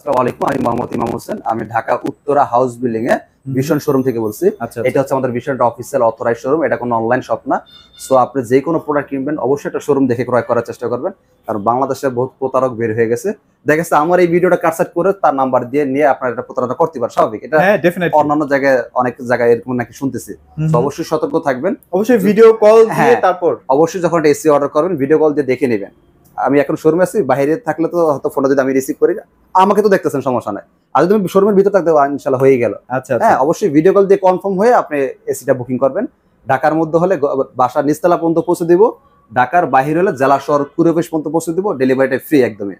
আসসালামু আলাইকুম, আমি মোহাম্মদ ইমাম হোসেন। আমি ঢাকা উত্তরা হাউস বিল্ডিং এ ভিশন শোরুম থেকে বলছি। এটা হচ্ছে আমাদের ভিশন অফিসিয়াল অথরাইজড শোরুম, এটা কোনো অনলাইন শপ না। সো আপনি যে কোনো প্রোডাক্ট কিনবেন অবশ্যই একটা শোরুম দেখে ক্রয় করার চেষ্টা করবেন, কারণ বাংলাদেশে বহুত প্রতারক বের হয়ে গেছে। দেখা যাচ্ছে আমার এই ভিডিওটা কাটসাট করে তার নাম্বার দিয়ে নিয়ে আপনার এটা প্রতারণা করতে পারে, স্বাভাবিক। এটা অন্যান্য জায়গায় অনেক জায়গায় এরকম নাকি শুনতেছি। তো অবশ্যই সতর্ক থাকবেন, অবশ্যই ভিডিও কল দিয়ে তারপর অবশ্যই যখন এসি অর্ডার করবেন ভিডিও কল দিয়ে দেখে নেবেন। আমি এখন শোরুমে আছি, বাইরে থাকলে তো হয়তো ফোনটা যদি আমি রিসিভ করি আমাকে তো দেখতেছেন, সমস্যা নাই। আর যদি তুমি শোরুমের ভিতর থাকতে ইনশাআল্লাহ হয়ে গেল। হ্যাঁ, অবশ্যই ভিডিও কল দিয়ে কনফার্ম হয়ে আপনি এসিটা বুকিং করবেন। ঢাকার মধ্যে হলে বাসার নিচতলা পর্যন্ত পৌঁছে দিব, ঢাকার বাইরে হলে জেলা শহর কুরিয়ার পর্যন্ত পৌঁছে দিব, ডেলিভারিটা ফ্রি একদমই।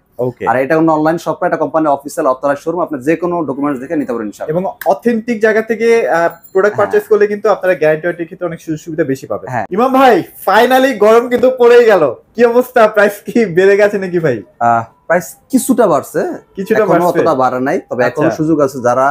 আর এটা কোনো অনলাইন শপ না, এটা কোম্পানির অফিসিয়াল অথরাইজড শোরুম, আপনি যে কোনো ডকুমেন্টস দেখে নিতে পারেন ইনশাআল্লাহ। এবং অথেন্টিক জায়গা থেকে প্রোডাক্ট পারচেজ করলে কিন্তু আপনারা গ্যারান্টি ক্ষেত্রে অনেক সুযোগ সুবিধা বেশি পাবেন। ইমাম ভাই, ফাইনালি গরম কিন্তু পড়েই গেল, কি অবস্থা? প্রাইস কি বেড়ে গেছে নাকি ভাই? প্রাইস কিছুটা বাড়ছে, অতটা বাড়ে নাই, তবে এখনো সুযোগ আছে। যারা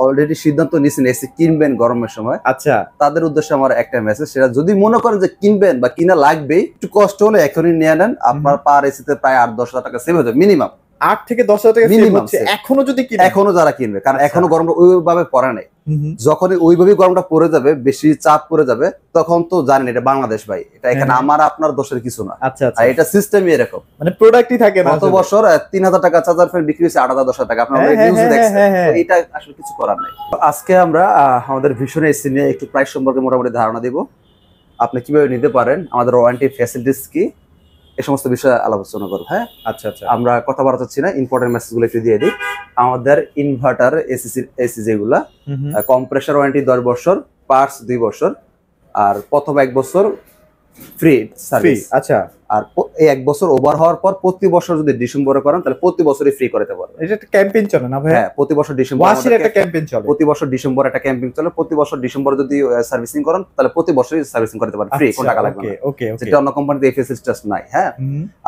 অলরেডি সিদ্ধান্ত নিয়েছেন এসি কিনবেন গরমের সময়, আচ্ছা, তাদের উদ্দেশ্যে আমার একটা মেসেজ, সেটা যদি মনে করেন যে কিনবেন বা কিনা লাগবে, একটু কষ্ট হলে এখনই নিয়ে নেন। আপনার পার এসিতে প্রায় 8-10 হাজার টাকা সেভ হয়ে যাবে মিনিমাম। 8 থেকে 10 হাজার টাকা সেভ হচ্ছে এখনো যদি কিনে, এখনো যারা কিনবে, কারণ এখনো গরমটা ওইভাবে পড়ে নাই। যখন ওইভাবে গরমটা পড়ে যাবে, বেশি চাপ পড়ে যাবে, তখন তো জানেন এটা বাংলাদেশ ভাই, এটা এখানে আমার আপনার দোষের কিছু না। আচ্ছা, এটা সিস্টেমই এরকম, মানে প্রোডাক্টই থাকে না। গত বছর 3000 টাকা চার্জার ফ্যান বিক্রি হয়েছে 8,000-10,000 টাকা, আপনারা নিউজে দেখছেন। এটা আসলে কিছু করার নাই। আজকে আমরা আমাদের ভিশন এসি নিয়ে একটু প্রাইস সম্পর্কে মোটামুটি ধারণা দিব, আপনি কিভাবে নিতে পারেন, আমাদের ওয়ারেন্টি ফ্যাসিলিটিস কি, এই সমস্ত বিষয়ে আলোচনা করবো। হ্যাঁ, আচ্ছা, আমরা কথা বলা চাচ্ছি না, ইম্পর্টেন্ট মেসেজ গুলো একটু দিয়ে দিই। আমাদের ইনভার্টার এসি যেগুলা, কম্প্রেসার ওয়ারেন্টি 10 বছর, পার্টস 2 বছর, আর প্রথম 1 বছর ফ্রি সার্ভিস। আচ্ছা, আর এই 1 বছর ওভার হওয়ার পর প্রতি বছর যদি ডিসেম্বরে করেন তাহলে প্রতি বছরই ফ্রি করতে পারবেন। এটা একটা ক্যাম্পেইন চলে না ভাই? হ্যাঁ, প্রতি বছর ডিসেম্বর একটা ক্যাম্পেইন চলে, প্রতি বছর ডিসেম্বর একটা ক্যাম্পেইন চলে। প্রতি বছর ডিসেম্বর যদি সার্ভিসিং করেন তাহলে প্রতি বছরই সার্ভিসিং করতে পারবেন ফ্রি, কোনো টাকা লাগবে না। যেটা অন্য কোম্পানিতে এই ফ্যাসিলিটিস নাই। হ্যাঁ,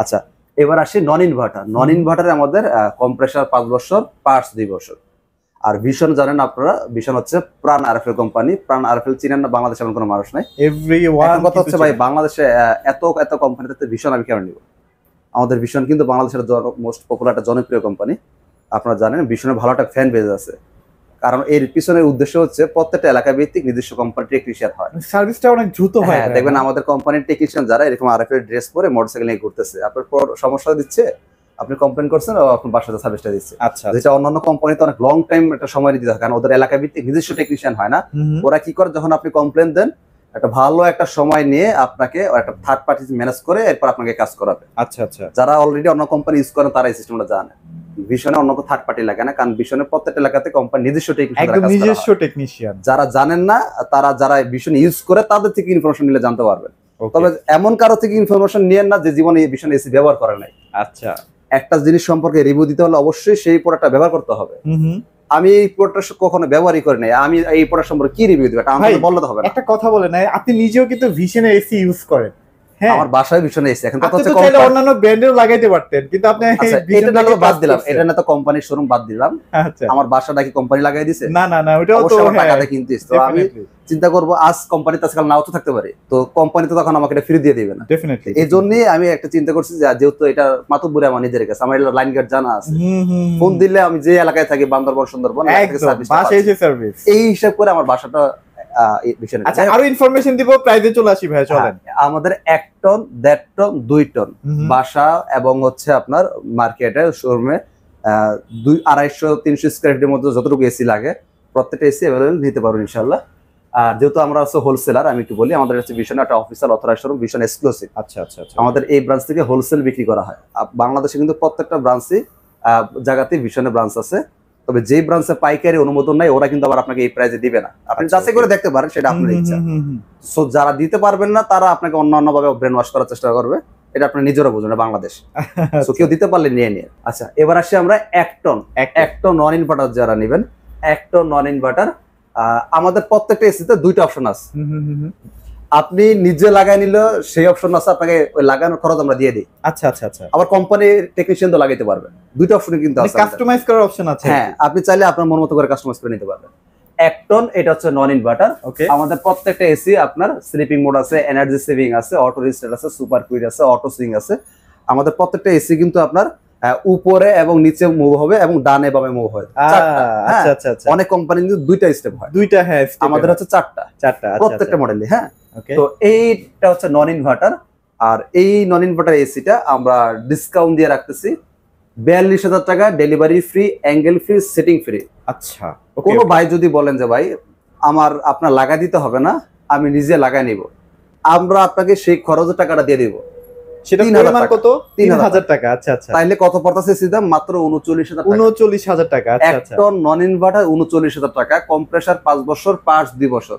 আচ্ছা, এবার আসি নন ইনভার্টার। নন ইনভার্টারে আমাদের কম্প্রেসার 5 বছর, পার্টস 2 বছর। আর ভিশন জানেন আপনারা, ভিশন হচ্ছে প্রাণ আরএফএল কোম্পানি। প্রাণ আরএফএল চিনেন না? বাংলাদেশে এমন কোনো মানুষ নাই। এভরিওয়ান কথা হচ্ছে ভাই, বাংলাদেশে এত কোম্পানিতে ভিশন আমি কেন নিব? আমাদের ভিশন কিন্তু বাংলাদেশের মোস্ট পপুলার একটা জনপ্রিয় কোম্পানি। আপনারা জানেন ভিশনের ভালো একটা ফ্যান বেজ আছে, কারণ এর পিছনের উদ্দেশ্য হচ্ছে প্রত্যেকটা এলাকা ভিত্তিক নিজস্ব কোম্পানি টেকনিশিয়ান হয়, সার্ভিসটা অনেক দ্রুত হয়। দেখবেন আমাদের কোম্পানির টেকনিশিয়ান যারা এরকম আরএফএল ড্রেস পরে মোটরসাইকেল নিয়ে ঘুরতেছে, আপনার সমস্যা দিচ্ছে, আপনি কমপ্লেন করছেন, আপনার বাসাতে সার্ভিসটা দিচ্ছে। আচ্ছা, যেটা অন্যান্য কোম্পানিতে অনেক লং টাইম একটা সময় দিতে হয়, কারণ ওদের এলাকা ভিত্তিক নিজস্ব টেকনিশিয়ান হয় না। ওরা কি করে, যখন আপনি কমপ্লেন দেন একটা ভালো একটা সময় নিয়ে আপনাকে একটা থার্ড পার্টি ম্যানেজ করে এরপর আপনাকে কাজ করাবে। আচ্ছা, যারা অলরেডি অন্য কোম্পানি ইউজ করেন তারা এই সিস্টেমটা জানে। ভিশনে অন্য থার্ড পার্টি লাগে না, কারণ ভিশনের প্রত্যেকটা এলাকাতে কোম্পানি নিজস্ব টেকনিশিয়ান। যারা জানেন না, তারা যারা ভিশন ইউজ করে তাদের থেকে ইনফরমেশন নিলে জানতে পারবেন। তবে এমন কারো থেকে ইনফরমেশন নিয়েন না যে জীবনে এই ভিশন এসি ব্যবহার করে নাই। আচ্ছা, একটা জিনিস সম্পর্কে রিভিউ দিতে হলে অবশ্যই সেই প্রোডাক্টটা ব্যবহার করতে হবে। আমি এই প্রোডাক্টটা কখনো ব্যবহারই করি নাই, আমি এই প্রোডাক্ট সম্পর্কে কি রিভিউ দিব এটা আমাকে বললে তো হবে না। একটা কথা বলেন, আপনি নিজেও কিন্তু ভিশনের এসি ইউজ করেন। হ্যাঁ, আমার বাসায় ভিশন এসি। এখন কথা হচ্ছে অন্যান্য ব্র্যান্ডেও লাগাইতে পারতেন, কিন্তু আপনি এটা তো বাদ দিলাম, এটা না তো কোম্পানির শোরুম বাদ দিলাম। আচ্ছা, আমার বাসাটা কি কোম্পানি লাগাই দিয়েছে? না, ওটাও তো টাকাতে কিনতেছ। তো আমি চিন্তা করব আজ কোম্পানিতে আজকাল নাও তো থাকতে পারে, তো কোম্পানি তো তখন আমাকে এটা ফ্রি দিয়ে দিবে না। ডেফিনেটলি এই জন্যই আমি একটা চিন্তা করছি যে যেহেতু এটা মাতুব্বরে আমার নিজের কাছে, আমার লাইন গার্ড জানা আছে, ফোন দিলে আমি যে এলাকায় থাকি বান্দরবন সুন্দরবন সার্ভিস এই হিসাব করে আমার বাসাটা। আচ্ছা, আরো ইনফরমেশন দিব, প্রাইসে চলে আসি ভাই, চলেন। আমাদের 1 টন, 1.5 টন, 2 টন বাসা এবং হচ্ছে আপনার মার্কেটে শোরুমে 200-300 স্কয়ার ফিটের মধ্যে যতটুকু এসি লাগে প্রত্যেকটা এসি অ্যাভেলেবল নিতে পারবো ইনশাআল্লাহ। আর যেহেতু আমরা হচ্ছে হোলসেলার, আমি একটু বলি, আমাদের হচ্ছে ভিশন একটা official authorised showroom, vision exclusive. আচ্ছা, আমাদের এই ব্রাঞ্চ থেকে হোলসেল বিক্রি করা হয়। বাংলাদেশে কিন্তু প্রত্যেকটা ব্রাঞ্চে জায়গাতে ভিশনের ব্রাঞ্চ আছে, তবে যে ব্রাঞ্চে পাইকারি অনুমোদন নাই ওরা কিন্তু আবার আপনাকে এই প্রাইসে দিবে না। আপনি যাচাই করে দেখতে পারেন, সেটা আপনার ইচ্ছা। সো যারা দিতে পারবেন না তারা আপনাকে অন্যান্য ভাবে ব্রেন ওয়াশ করার চেষ্টা করবে, এটা আপনি নিজেরা বুঝুন, বাংলাদেশ। সো কেউ দিতে পারলে নিয়ে। আচ্ছা, এবার আসি আমরা 1 টন নন ইনভার্টার যারা নেবেন। 1 টন নন ইনভার্টার আমাদের প্রত্যেকটা এসিতে 2টা অপশন আছে। আপনি নিজে লাগাই নিলে সেই অপশন আছে, আপনাকে ওই লাগানোর খরচ আমরা দিয়ে দিই। আচ্ছা, আবার কোম্পানির টেকনিশিয়ান তো লাগাইতে পারবে। 2টা অপশন কিন্তু আছে, কাস্টমাইজ করার অপশন আছে। হ্যাঁ, আপনি চাইলে আপনার মন মতো করে কাস্টমাইজ করে নিতে পারবেন। 1 টন এটা হচ্ছে নন ইনভার্টার। আমাদের প্রত্যেকটা এসি আপনার স্লিপিং মোড আছে, এনার্জি সেভিং আছে, অটো রিস্টার্ট আছে, সুপার কুইট আছে, অটো সুইং আছে। আমাদের প্রত্যেকটা এসি কিন্তু আপনার উপরে এবং নিচে মুভ হবে এবং ডানে বামে মুভ হয়। আচ্ছা আচ্ছা আচ্ছা, অনেক কোম্পানি কিন্তু দুইটা স্টেপ হয়। দুইটা, হ্যাঁ, আমাদের হচ্ছে চারটা প্রত্যেকটা মডেলে। হ্যাঁ, তো এইটা হচ্ছে নন ইনভার্টার। আর এই নন ইনভার্টার এসিটা আমরা ডিসকাউন্ট দিয়ে রাখতেছি 42,000 টাকা, delivery free, angle free, setting free. আচ্ছা, কোনো ভাই যদি বলেন যে ভাই আপনার লাগা দিতে হবে না, আমি নিজে লাগাই নিব, আমরা আপনাকে সেই খরচের টাকাটা দিয়ে দিব। সেটা পরিমাণ কত? 3,000 টাকা। আচ্ছা আচ্ছা, তাইলে কত পড়তেছে সিধা? মাত্র 39,000 টাকা। আচ্ছা আচ্ছা, একটা নন ইনভার্টার 39,000 টাকা, কম্প্রেসার 5 বছর, পার্টস 2 বছর।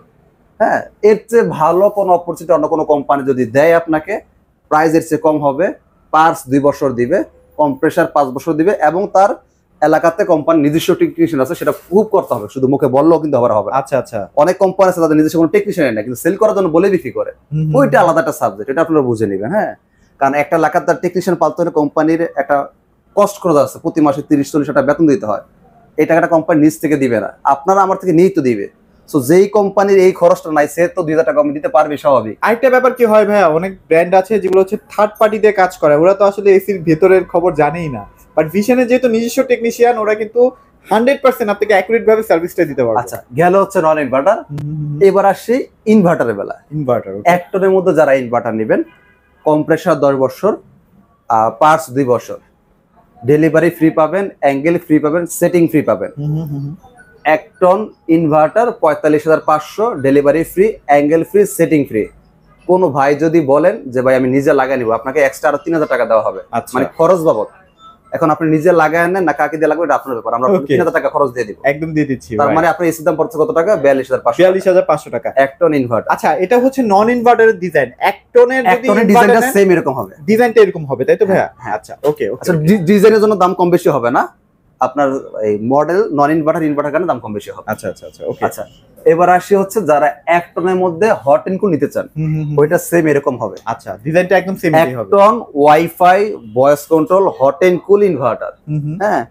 হ্যাঁ, এর চেয়ে ভালো কোনো অপরচুনিটি অন্য কোনো কোম্পানি যদি দেয় আপনাকে, প্রাইস এর চেয়ে কম হবে, পার্টস 2 বছর দিবে, কম্প্রেসার 5 বছর দিবে, এবং তার এলাকাতে কোম্পানি নিজস্ব টেকনিশিয়ান আছে, সেটা প্রুভ করতে হবে, শুধু মুখে বললেও কিন্তু হবে। আচ্ছা আচ্ছা, অনেক কোম্পানি আছে তাদের নিজস্ব কোনো টেকনিশিয়ান নেই, কিন্তু সেল করার জন্য বলে বিক্রি করে, ওইটা আলাদা একটা সাবজেক্ট, এটা আপনারা বুঝে নেবেন। হ্যাঁ, কারণ একটা এলাকার তার টেকনিশিয়ান পালতে হলে কোম্পানির একটা কষ্ট খরচ আছে, প্রতি মাসে 30-40 টাকা বেতন দিতে হয়। এই টাকাটা কোম্পানি নিজ থেকে দিবে না, আপনারা আমার থেকে নিয়েই তো দিবে। সো যেই কোম্পানির এই খরচটা নাই, সে তো 2,000 টাকা কম দিতে পারবে, স্বাভাবিক। আরেকটা ব্যাপার কি হয় ভাইয়া, অনেক ব্র্যান্ড আছে যেগুলো হচ্ছে থার্ড পার্টি দিয়ে কাজ করে, ওরা তো আসলে এসির ভেতরের খবর জানেই না, বাট ভিশনের যেহেতু নিজস্ব টেকনিশিয়ান, ওরা কিন্তু 100% আপনাকে অ্যাকুরেট ভাবে সার্ভিসটা দিতে পারবে। আচ্ছা, গেল হচ্ছে নন ইনভার্টার। এবার আসি ইনভার্টারের বেলা। ইনভার্টার এক টনের মধ্যে যারা ইনভার্টার নেবেন, কম্প্রেসার 10 বছর, পার্টস 2 বছর, ডেলিভারি ফ্রি পাবেন, অ্যাঙ্গেল ফ্রি পাবেন, সেটিং ফ্রি পাবেন। 1 ton inverter 45,500, delivery free, angle free, setting free. কোন ভাই যদি বলেন যে ভাই আমি নিজে লাগাই নিব, আপনাকে এক্সট্রা আরো 3,000 টাকা দেওয়া হবে, মানে খরচ বাবদ। এখন আপনি নিজে লাগায় নেন না কাকে দিয়ে লাগবে, এটা আপনার ব্যাপার, আমরা 3,000 টাকা খরচ দিয়ে দিব, একদম দিয়ে দিচ্ছি। তার মানে আপনার এসির দাম পড়ছে কত টাকা? 42,500 টাকা 1 টন ইনভার্টার। আচ্ছা, এটা হচ্ছে নন ইনভার্টারের ডিজাইন। 1 টনের ডিজাইনটা সেম এরকম হবে, ডিজাইনটা এরকম হবে, তাই তো ভাইয়া? আচ্ছা, ওকে ওকে। আচ্ছা, ডিজাইনের জন্য দাম কম বেশি হবে না, আপনার এই মডেল নন ইনভার্টার কারণে দাম কম বেশি হবে। আচ্ছা আচ্ছা আচ্ছা, ওকে। আচ্ছা, এবার আসি হচ্ছে যারা 1 টনের মধ্যে হট এন্ড কুল নিতে চান, ওইটা সেম এরকম হবে। আচ্ছা, ডিজাইনটা একদম সেম হবে। 1 ton wifi, voice control, hot and cool inverter. হ্যাঁ,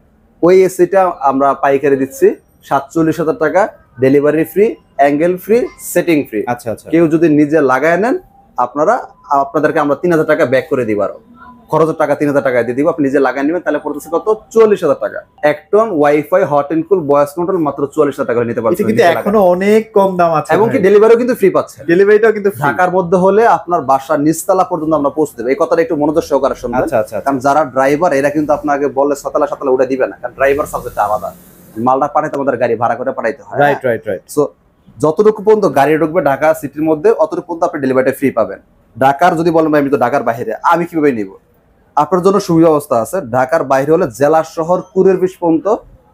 ওই এসিটা আমরা পাইকারি দিচ্ছি 47,000 টাকা, delivery free, angle free, setting free. আচ্ছা আচ্ছা, কেউ যদি নিজে লাগায় নেন, আপনাদেরকে আমরা 3,000 টাকা ব্যাক করে দিব, আরো খরচের টাকা 3,000 টাকা দিয়ে দিব, আপনি নিজে লাগাই নেবেন, তাহলে পড়তেছে কত? 44,000 টাকা। 1 ton wifi, hot and cool, voice control মাত্র 44,000 টাকা নিতে পারছেন। কিন্তু এখনো অনেক কম দাম আছে, এবং কি ডেলিভারিও কিন্তু ফ্রি পাচ্ছেন। ডেলিভারিটাও কিন্তু ঢাকার মধ্যে হলে আপনার বাসার নিচতলা পর্যন্ত আমরা পৌঁছে দেব। এই কথাটা একটু মনোযোগ সহকারে শুনবেন। আচ্ছা আচ্ছা, কারণ যারা ড্রাইভার, এরা কিন্তু আপনাকে বললে সাতালা সাতালা উড়ে দিবে না, কারণ ড্রাইভার সাবজেক্টটা আলাদা, মালটা পাঠাইতে আমাদের গাড়ি ভাড়া করে পাঠাইতে হয়। Right right right. সো যতটুকু পর্যন্ত গাড়ি ঢুকবে ঢাকা সিটির মধ্যে, অতটুকু পর্যন্ত আপনি ডেলিভারিটা ফ্রি পাবেন। ঢাকার যদি বলেন ভাই আমি তো ঢাকার বাইরে, আমি কিভাবে নিব? আপনার জন্য সুব্যবস্থা আছে, ঢাকার বাইরে হলে জেলা শহর কুরিয়ার পিস পর্যন্ত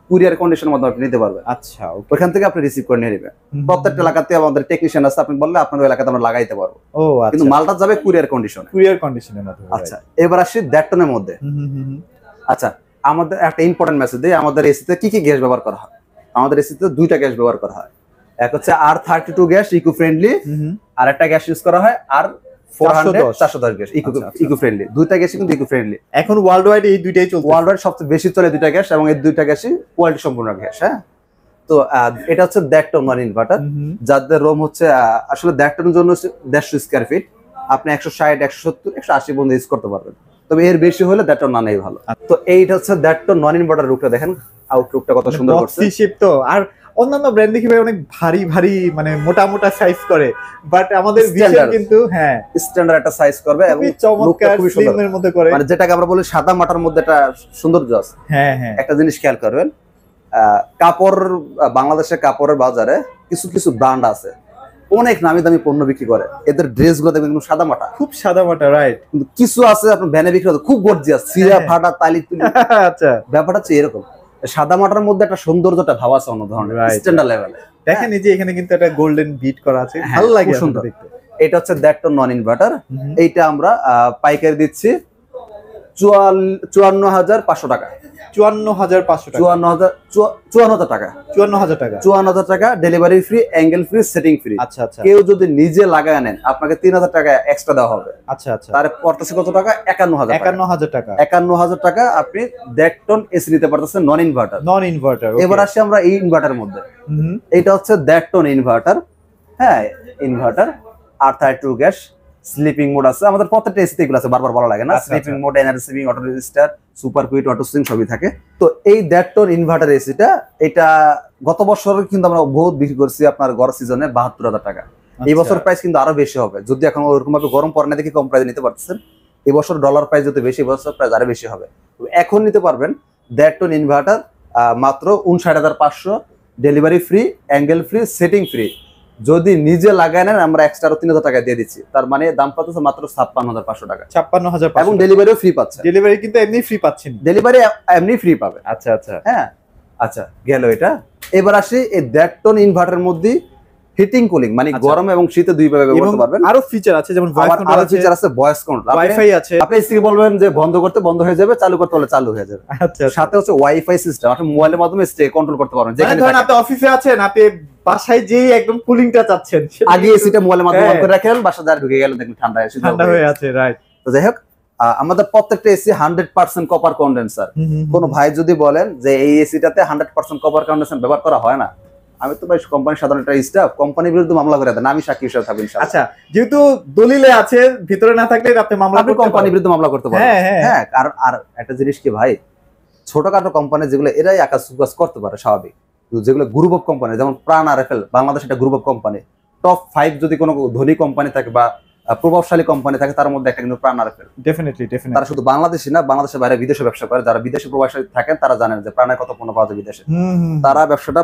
কুরিয়ার কন্ডিশনের মাধ্যমে আপনি নিতে পারবেন। আচ্ছা, ওখান থেকে আপনি রিসিভ করে নিয়ে নেবেন। প্রত্যেকটা এলাকাতে আমাদের টেকনিশিয়ান আছে, আপনি বললে আপনার এলাকাতে আমরা লাগাইতে পারবো। ও আচ্ছা, কিন্তু মালটা যাবে কুরিয়ার কন্ডিশনে, কুরিয়ার কন্ডিশনের মাধ্যমে। আচ্ছা, এবার আসি 1.5 টনের মধ্যে। আচ্ছা, আমাদের একটা ইম্পর্টেন্ট মেসেজ দিই, আমাদের এসিতে কি কি গ্যাস ব্যবহার করা হয়? আমাদের এসিতে 2টা গ্যাস ব্যবহার করা হয়। এক হচ্ছে R32 গ্যাস, ইকো ফ্রেন্ডলি, আর একটা গ্যাস ইউজ করা হয় R410 গ্যাস, ইকো ফ্রেন্ডলি। 2টা গ্যাসই কিন্তু ইকো ফ্রেন্ডলি। এখন ওয়ার্ল্ড ওয়াইড এই দুইটাই চলছে, ওয়ার্ল্ড ওয়াইড সবচেয়ে বেশি চলে 2টা গ্যাস, এবং এই 2টা গ্যাসই কোয়ালিটি সম্পূর্ণ গ্যাস। হ্যাঁ, তো এটা হচ্ছে 1.5 টন নন ইনভার্টার, যাদের রুম হচ্ছে আসলে 1.5 টনের জন্য 150 স্কয়ার ফিট, আপনি 160, 170, 180 পর্যন্ত ইউজ করতে পারবেন। তবে এর বেশি হলে 1.5 টন না নেই ভালো। তো এইটা হচ্ছে 1.5 টন নন ইনভার্টার। লুকটা দেখেন, আউটলুকটা কত সুন্দর করছে। তো আর অন্যান্য ব্র্যান্ড দেখি ভাই অনেক ভারী ভারী, মানে মোটা মোটা সাইজ করে, বাট আমাদের ভিশন কিন্তু হ্যাঁ স্ট্যান্ডার্ড একটা সাইজ করবে এবং চমৎকার স্লিমের মধ্যে করে, মানে যেটাকে আমরা বলি সাদা মাটার মধ্যে একটা সৌন্দর্য আছে। হ্যাঁ হ্যাঁ, একটা জিনিস খেয়াল করবেন, কাপড়, বাংলাদেশের কাপড়ের বাজারে কিছু কিছু ব্র্যান্ড আছে অনেক নামি দামি পণ্য বিক্রি করে, এদের ড্রেস গুলো দেখবেন সাদা মাটা, খুব সাদা মাটা, রাইট। কিন্তু কিছু আছে আপনার ভ্যানে বিক্রি করে খুব গর্জিয়াস, সিরা ফাটা তালি তুলি। আচ্ছা, ব্যাপারটা হচ্ছে এরকম, সাদা মাটার মধ্যে একটা সৌন্দর্যটা ভাব আছে অন্য ধরনের, স্ট্যান্ডার্ড লেভেলে। দেখেন এই যে এখানে কিন্তু একটা গোল্ডেন বিট করা আছে, ভালো লাগে, সুন্দর দেখতে। এটা হচ্ছে 1.5 টন নন ইনভার্টার। এইটা আমরা পাইকারি দিচ্ছি 54,500 টাকা। 54,500 টাকা, 54,000 টাকা, 54,000 টাকা, delivery free, angle free, setting free. আচ্ছা আচ্ছা, কেউ যদি নিজে লাগায় নেন, আপনাকে 3,000 টাকা এক্সট্রা দেওয়া হবে। আচ্ছা আচ্ছা, তার পড়তেছে কত টাকা? 51,000 টাকা। 51,000 টাকা আপনি 1.5 টন এসি নিতে পারতেছেন নন ইনভার্টার। নন ইনভার্টার। এবার আসি আমরা এই ইনভার্টার মধ্যে। এটা হচ্ছে 1.5 টন ইনভার্টার। হ্যাঁ, inverter R32 gas, sleeping mode আছে, আমাদের প্রত্যেকটা এসিতে এগুলো আছে, বারবার বলা লাগে না। Sleeping mode, energy saving, auto register, super quiet, auto swing সবই থাকে। তো এই 1.5 টন ইনভার্টার এসিটা, এটা গত বছর কিন্তু আমরা বহুত বিক্রি করছি আপনার গড় সিজনে 72,000 টাকা। এই বছর প্রাইস কিন্তু আরো বেশি হবে, যদি এখন ওরকম ভাবে গরম পড়ে না দেখে কম প্রাইসে নিতে পারতেছেন। এই বছর ডলার প্রাইস যত বেশি, বছর প্রাইস আরো বেশি হবে। এখন নিতে পারবেন 1.5 টন ইনভার্টার মাত্র 59,500, delivery free, angle free, setting free. যদি নিজে লাগায় নেন আমরা এক্সট্রা 3,000 টাকা দিয়ে দিচ্ছি, তার মানে দাম পাচ্ছে মাত্র 56,500 টাকা। 56,500 এবং ডেলিভারিও ফ্রি পাচ্ছে। ডেলিভারি কিন্তু এমনি ফ্রি পাচ্ছেন, ডেলিভারি এমনি ফ্রি পাবে। আচ্ছা আচ্ছা, হ্যাঁ আচ্ছা গেল এটা। এবার আসি এই 1.5 টন ইনভার্টারের মধ্যে হিটিং কুলিং, মানে গরম এবং শীতে দুই ভাবে ব্যবহার করতে পারবেন। আরো ফিচার আছে, যেমন আরো ফিচার আছে, ভয়েস কন্ট্রোল, ওয়াইফাই আছে। আপনি এসিকে বলবেন যে বন্ধ করতে বন্ধ হয়ে যাবে, চালু করতে বলে চালু হয়ে যাবে। আচ্ছা, সাথে হচ্ছে ওয়াইফাই সিস্টেম, আপনি মোবাইলের মাধ্যমে স্টে কন্ট্রোল করতে পারবেন। যেখানে ধরেন আপনি অফিসে আছেন, আপনি বাসায় যেই একদম কুলিংটা চাচ্ছেন, আগে এসিটা মোবাইলের মাধ্যমে অন করে রাখেন, বাসা যা ঢুকে গেলেন দেখুন ঠান্ডা হয়ে আছে, রাইট। তো যাই হোক, আমাদের প্রত্যেকটা এসি 100% কপার কন্ডেন্সার। কোন ভাই যদি বলেন যে এই এসিটাতে 100% কপার কন্ডেন্সার ব্যবহার করা হয় না, আমি তো ভাই কোম্পানির সাধারণ একটা স্টাফ, কোম্পানির বিরুদ্ধে মামলা করে দেন, আমি সাক্ষী হিসেবে থাকবেন। আচ্ছা, যেহেতু দলিলে আছে, ভিতরে না থাকলে আপনি মামলা করতে পারেন, কোম্পানির বিরুদ্ধে মামলা করতে পারেন। হ্যাঁ, আর একটা জিনিস কি ভাই, ছোটখাটো কোম্পানি যেগুলো এরাই আকাশ সুকাশ করতে পারে স্বাভাবিক, যেগুলো গ্রুপ অফ কোম্পানি, যেমন প্রাণ আরএফএল বাংলাদেশ একটা গ্রুপ অফ কোম্পানি, টপ 5 যদি কোনো ধনী কোম্পানি থাকে বা প্রভাবশালী কোম্পানি থাকে, তার মধ্যে একটা কিন্তু প্রাণ আরএফএল। ডেফিনেটলি। তারা শুধু বাংলাদেশি না, বাংলাদেশের বাইরে বিদেশে ব্যবসা করে। যারা বিদেশে প্রবাসী থাকেন তারা জানেন যে প্রাণের কত পণ্য পাওয়া যায় বিদেশে। তারা ব্যবসাটা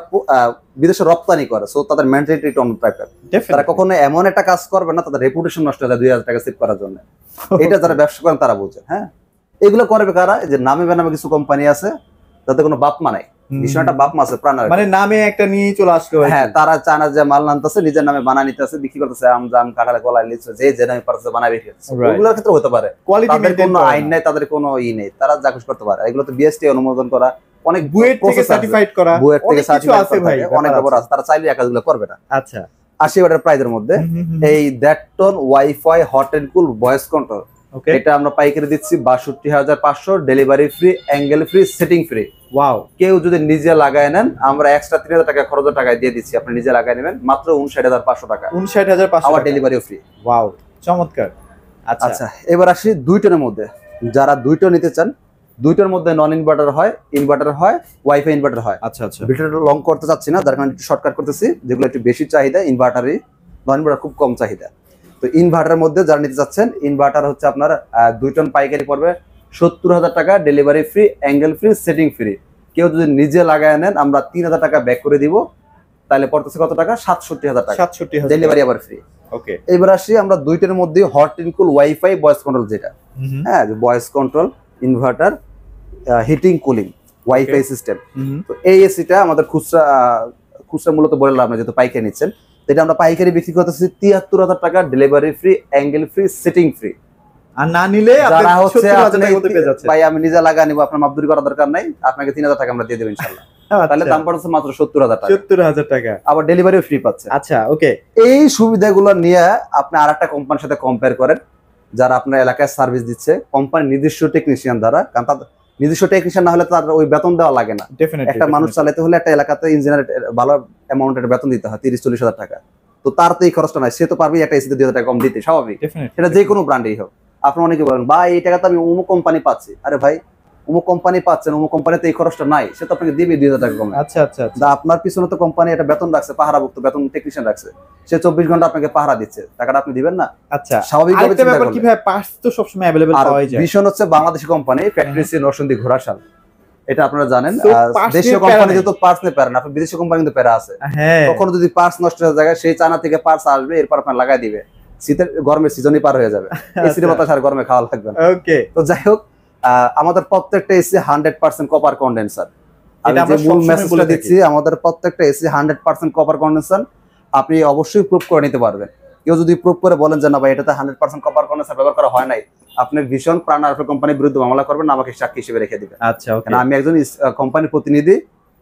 বিদেশে রপ্তানি করে, সো তাদের মেন্টালিটি অন্য টাইপের। তারা কখনো এমন একটা কাজ করবে না তাদের রেপুটেশন নষ্ট হয়ে যায় 2,000 টাকা সেভ করার জন্য। এটা যারা ব্যবসা করেন তারা বোঝে। হ্যাঁ, এগুলো করবে কারা? যে নামে বেনামে কিছু কোম্পানি আছে যাতে কোনো বাপ মা নাই, বিষয়টা বাপ মা আছে, প্রাণ মানে নামে একটা নিয়ে চলে আসলো। হ্যাঁ, তারা চায় না যে মাল নামতেছে নিজের নামে বানা নিতেছে, বিক্রি করতেছে, আমজাম কাঁঠালে গলায় লিচু, যে নামে পারছে বানায় বিক্রি করতেছে। ওগুলোর ক্ষেত্রে হতে পারে তাদের কোনো আইন নাই, তাদের কোনো নেই, তারা যা কিছু করতে পারে। এগুলো তো বিএসটি অনুমোদন করা, অনেক বুয়েট থেকে সার্টিফাইড করা, বুয়েট থেকে সার্টিফাইড আছে ভাই, অনেক ব্যাপার আছে। তারা চাইলে এই কাজগুলো করবে না। আচ্ছা, 80 ওয়াটের প্রাইজের মধ্যে এই 1.5 ton wifi hot and cool voice control, এটা আমরা পাইকারি দিচ্ছি 62,500, delivery free, angle free, setting free. Wow. কেউ যদি নিজে লাগায় নেন আমরা এক্সট্রা 3,000 টাকা খরচের টাকায় দিয়ে দিচ্ছি, আপনি নিজে লাগায় নেবেন মাত্র 59,500 টাকা। 59,500, আবার ডেলিভারিও ফ্রি। ওয়াও, চমৎকার। আচ্ছা, এবার আসি 2 টনের মধ্যে। যারা 2 টন নিতে চান, 2 টনের মধ্যে নন ইনভার্টার হয়, ইনভার্টার হয়, ওয়াইফাই ইনভার্টার হয়। আচ্ছা আচ্ছা, ভিডিওটা লং করতে চাচ্ছি না, যার কারণে একটু শর্টকাট করতেছি। যেগুলো একটু বেশি চাহিদা ইনভার্টারই, নন ইনভার্টার খুব কম চাহিদা। তো ইনভার্টারের মধ্যে যারা নিতে চাচ্ছেন, ইনভার্টার হচ্ছে আপনার 2 টন পাইকারি পড়বে 70,000 টাকা, delivery free, angle free, setting free. কেউ যদি নিজে লাগায় নেন আমরা 3,000 টাকা ব্যাক করে দিব, তাহলে পড়তেছে কত টাকা? 67,000 টাকা, 67,000, ডেলিভারি আবার ফ্রি। ওকে। এবার আসি আমরা 2 টনের মধ্যে hot and cool wifi voice control, যেটা হ্যাঁ voice control inverter heating cooling wifi system. তো এই এসিটা আমাদের খুচরা মূলত বলে লাভ না, যেহেতু পাইকারি নিচ্ছেন। এটা আমরা পাইকারি বিক্রি করতেছি 73,000 টাকা, delivery free, angle free, setting free. আর না নিলে যারা হচ্ছে ভাই আমি নিজে লাগা নিব, আপনার মাপদুরি করার দরকার নাই, আপনাকে 3,000 টাকা আমরা দিয়ে দেব ইনশাআল্লাহ। তাহলে দাম পড়ছে মাত্র 70,000 টাকা, 70,000 টাকা, আবার ডেলিভারিও ফ্রি পাচ্ছে। আচ্ছা, ওকে। এই সুবিধাগুলো নিয়ে আপনি আরেকটা কোম্পানির সাথে কম্পেয়ার করেন, যারা আপনার এলাকায় সার্ভিস দিচ্ছে, কোম্পানির নিজস্ব টেকনিশিয়ান দ্বারা। কারণ তার নিজস্ব টেকনিশিয়ান না হলে তার ওই বেতন দেওয়া লাগে না। একটা মানুষ চালাতে হলে একটা এলাকাতে ইঞ্জিনিয়ার ভালো অ্যামাউন্টের বেতন দিতে হয় 30-40,000 টাকা। তো তার তো এই খরচটা নাই, সে তো পারবেই একটা এসিতে 2,000 টাকা কম দিতে, স্বাভাবিক। সেটা যে কোনো ব্র্যান্ডেই হোক। আপনি অনেকে বলেন ভাই এই টাকা তো আমি অমুক কোম্পানি পাচ্ছি, আরে ভাই অমুক কোম্পানি পাচ্ছেন, অমুক কোম্পানিতে এই খরচটা নাই, সে তো আপনাকে দিবে 2,000 টাকা কমে। আচ্ছা আচ্ছা, আপনার পিছনে তো কোম্পানি একটা বেতন রাখছে, পাহারাভুক্ত বেতন টেকনিশিয়ান রাখছে, সে 24 ঘন্টা আপনাকে পাহারা দিচ্ছে, টাকাটা আপনি দিবেন না? আচ্ছা, স্বাভাবিকভাবে চিন্তা করবেন। কিভাবে পার্টস তো সবসময় अवेलेबल পাওয়া যায়। ভীষণ হচ্ছে বাংলাদেশি কোম্পানি, ফ্যাক্টরি সি নরসিংদী ঘোড়াশাল, এটা আপনারা জানেন। দেশীয় কোম্পানি যেহেতু পার্টস নিতে পারেন, আপনি বিদেশি কোম্পানি কিন্তু প্যারা আছে। কখনো যদি পার্টস নষ্ট হয়ে যায়, সেই চায়না থেকে পার্টস আসবে, এরপর আপনার লাগাই দিবে, শীতের গরমের সিজনই পার হয়ে যাবে, এসির বাতাস আর গরমে খাওয়া লাগবে না। ওকে। তো যাই হোক, আমাদের প্রত্যেকটা এসি 100% কপার কন্ডেন্সার। আমি যে মূল মেসেজটা দিচ্ছি, আমাদের প্রত্যেকটা এসি 100% কপার কন্ডেন্সার। আপনি অবশ্যই প্রুফ করে নিতে পারবেন। কেউ যদি প্রুফ করে বলেন যে না ভাই এটাতে 100% কপার কন্ডেন্সার ব্যবহার করা হয় নাই, আপনি ভীষণ প্রাণ আরএফএল কোম্পানির বিরুদ্ধে মামলা করবেন, আমাকে সাক্ষী হিসেবে রেখে দিবেন। আচ্ছা, ওকে। আমি একজন কোম্পানির প্রতিনিধি,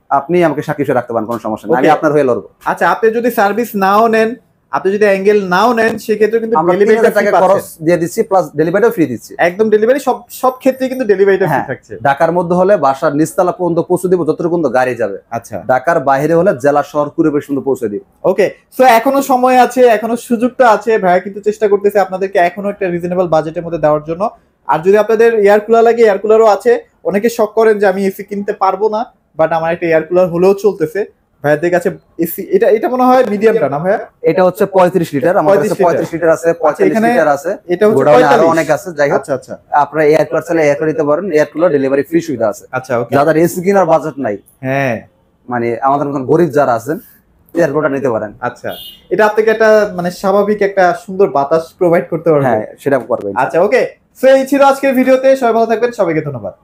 আপনি আমাকে সাক্ষী হিসেবে রাখতে পারেন, কোনো সমস্যা নেই, আমি আপনার হয়ে লড়বো। আচ্ছা, আপনি যদি সার্ভিস নাও নেন, আপনি যদি অ্যাঙ্গেল নাও নেন সেক্ষেত্রে কিন্তু আমরা ডেলিভারিটা টাকা খরচ দিয়ে দিচ্ছি প্লাস ডেলিভারিও ফ্রি দিচ্ছি। একদম ডেলিভারি সব ক্ষেত্রে কিন্তু ডেলিভারিটা ফ্রি থাকছে। ঢাকার মধ্যে হলে বাসার নিচতলা পর্যন্ত পৌঁছে দিব, যতটুকু পর্যন্ত গাড়ি যাবে। আচ্ছা, ঢাকার বাইরে হলে জেলা শহর কুড়ি পর্যন্ত পৌঁছে দিব। ওকে, সো এখনো সময় আছে, এখনো সুযোগটা আছে। ভাইয়া কিন্তু চেষ্টা করতেছে আপনাদেরকে এখনো একটা রিজনেবল বাজেটের মধ্যে দেওয়ার জন্য। আর যদি আপনাদের এয়ার কুলার লাগে, এয়ার কুলারও আছে। অনেকে শক করেন যে আমি এসি কিনতে পারবো না, বাট আমার একটা এয়ার কুলার হলেও চলতেছে। ভাইয়াদের কাছে এসি, এটা মনে হয় মিডিয়ামটা না ভাইয়া? এটা হচ্ছে 35 লিটার, আমার কাছে 35 লিটার আছে, 45 লিটার আছে, এটা হচ্ছে গোডাউনে আরো অনেক আছে। যাই হোক, আচ্ছা আচ্ছা, আপনারা এয়ার কুলার চাইলে এয়ার কুলার নিতে পারেন, এয়ার কুলার ডেলিভারি ফ্রি সুবিধা আছে। আচ্ছা, ওকে। যাদের এসি কেনার বাজেট নাই, হ্যাঁ, মানে আমাদের মতন গরিব যারা আছেন, এয়ার কুলার নিতে পারেন। আচ্ছা, এটা আপনাকে একটা মানে স্বাভাবিক একটা সুন্দর বাতাস প্রোভাইড করতে পারবে। হ্যাঁ, সেটা করবেন। আচ্ছা, ওকে, সো এই ছিল আজকের ভিডিওতে। সবাই ভালো থাকবেন, সবাইকে ধন্যবাদ।